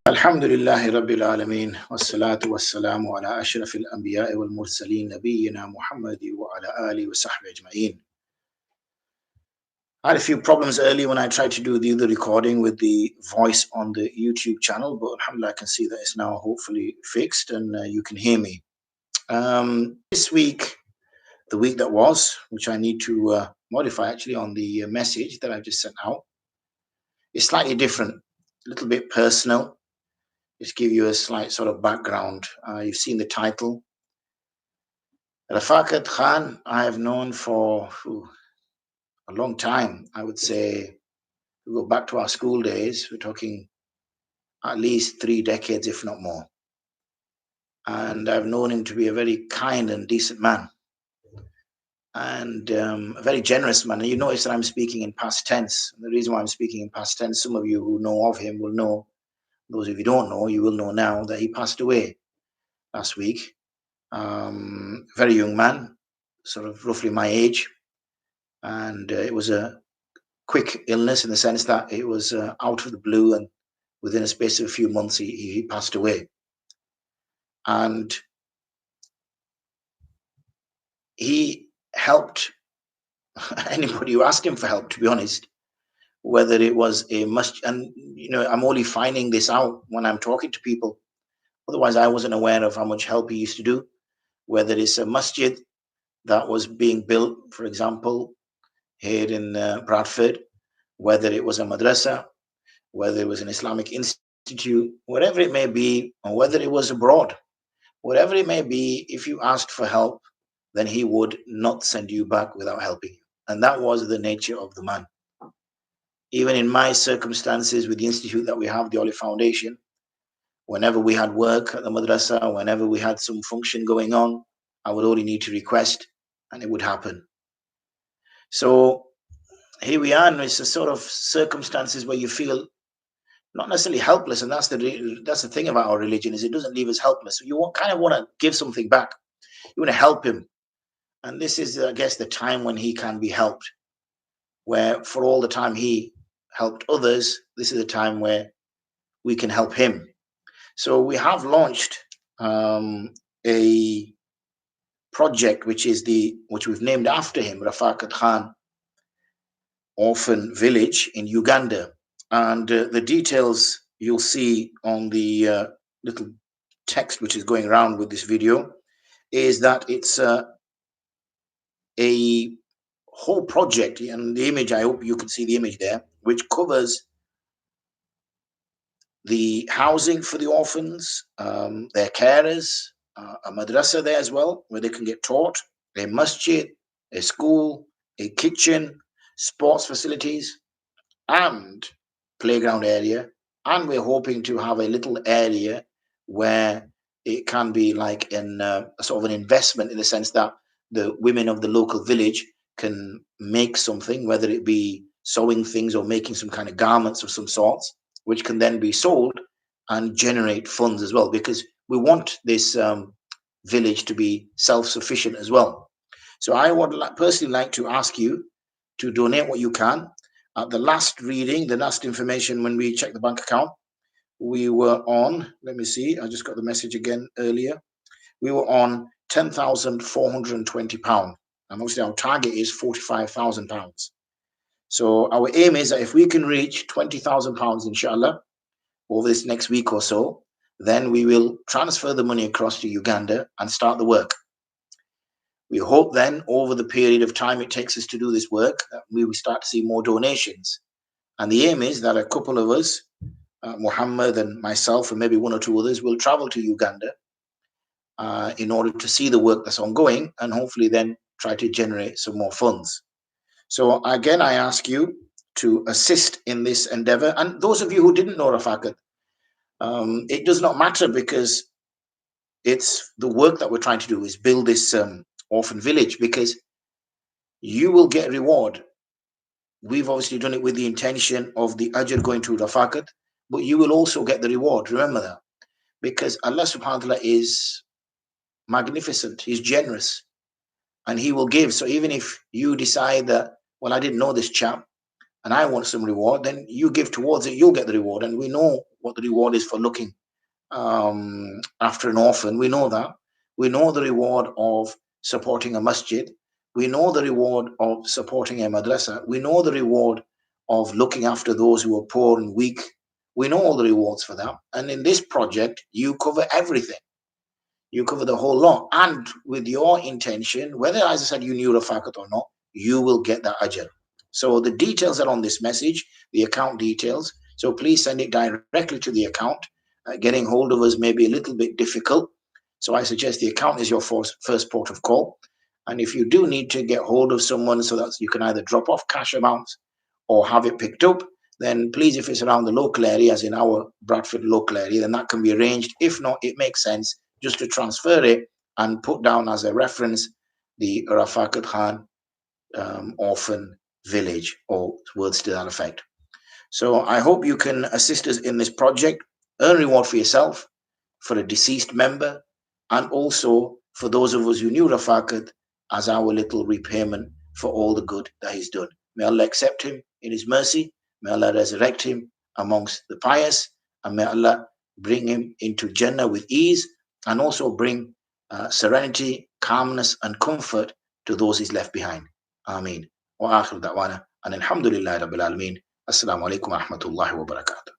الحمد لله رب العالمين والصلاة والسلام على أشرف الأنبياء والمرسلين نبينا محمد وعلى آله وصحبه أجمعين. I had a few problems earlier when I tried to do the recording with the voice on the YouTube channel, but alhamdulillah, I can see that it's now hopefully fixed and you can hear me. This week, the week that was, which I need to modify actually on the message that I just sent out, is slightly different, a little bit personal. Just give you a slight sort of background. You've seen the title. Rafakat Khan, I have known for a long time. I would say, we go back to our school days, we're talking at least 3 decades, if not more. And I've known him to be a very kind and decent man, and a very generous man. And you notice that I'm speaking in past tense. And the reason why I'm speaking in past tense, some of you who know of him will know. Those of you who don't know, you will know now that he passed away last week. Very young man, sort of roughly my age, and it was a quick illness in the sense that it was out of the blue, and within a space of a few months he passed away. And he helped anybody who asked him for help, to be honest, whether it was a must. And I'm only finding this out when I'm talking to people. Otherwise, I wasn't aware of how much help he used to do, whether it's a masjid that was being built, for example, here in Bradford, whether it was a madrasa, whether it was an Islamic institute, whatever it may be, or whether it was abroad, whatever it may be, if you asked for help, then he would not send you back without helping you. And that was the nature of the man. Even in my circumstances with the institute that we have, the Olive Foundation, whenever we had work at the madrasa, whenever we had some function going on, I would only need to request and it would happen. So here we are, and it's a sort of circumstances where you feel not necessarily helpless, and that's the thing about our religion, is it doesn't leave us helpless. So you kind of want to give something back. You want to help him, and this is, I guess, the time when he can be helped. Where for all the time he helped others, this is the time where we can help him. So we have launched a project which we've named after him, Rafakat Khan Orphan Village in Uganda. And the details you'll see on the little text which is going around with this video is that it's a whole project, and the image, I hope you can see the image there, which covers the housing for the orphans, their carers, a madrasa there as well, where they can get taught, a masjid, a school, a kitchen, sports facilities, and playground area. And we're hoping to have a little area where it can be like a sort of an investment, in the sense that the women of the local village can make something, whether it be sewing things or making some kind of garments of some sorts, which can then be sold and generate funds as well, because we want this village to be self-sufficient as well. So I would personally like to ask you to donate what you can. At the last reading, the last information, when we checked the bank account, we were on, let me see, I just got the message again earlier. We were on £10,420. And obviously our target is £45,000. So our aim is that if we can reach £20,000, inshallah, over this next week or so, then we will transfer the money across to Uganda and start the work. We hope then, over the period of time it takes us to do this work, that we will start to see more donations. And the aim is that a couple of us, Muhammad and myself, and maybe one or two others, will travel to Uganda in order to see the work that's ongoing, and hopefully then try to generate some more funds. So again, I ask you to assist in this endeavor. And those of you who didn't know Rafakat, it does not matter, because it's the work that we're trying to do is build this orphan village, because you will get reward. We've obviously done it with the intention of the ajr going to Rafakat, but you will also get the reward. Remember that, because Allah subhanahu wa ta'ala is magnificent, he's generous, and he will give. So even if you decide that, well, I didn't know this chap, and I want some reward, then you give towards it, you'll get the reward. And we know what the reward is for looking after an orphan. We know that. We know the reward of supporting a masjid. We know the reward of supporting a madrasa. We know the reward of looking after those who are poor and weak. We know all the rewards for that. And in this project, you cover everything. You cover the whole lot. And with your intention, whether, as I said, you knew Rafakat or not, you will get that ajr. So the details are on this message, the account details. So please send it directly to the account. Getting hold of us may be a little bit difficult. So I suggest the account is your first port of call. And if you do need to get hold of someone so that you can either drop off cash amounts or have it picked up, then please, if it's around the local area, as in our Bradford local area, then that can be arranged. If not, it makes sense just to transfer it and put down as a reference the Rafakat Khan orphan village, or words to that effect. So I hope you can assist us in this project, earn reward for yourself, for a deceased member, and also for those of us who knew Rafakat as our little repayment for all the good that he's done. May Allah accept him in his mercy. May Allah resurrect him amongst the pious, and may Allah bring him into Jannah with ease, and also bring serenity, calmness, and comfort to those he's left behind. Ameen. Wa akhir da'wana. And alhamdulillah rabbil alameen. Assalamu alaikum wa rahmatullahi wa barakatuh.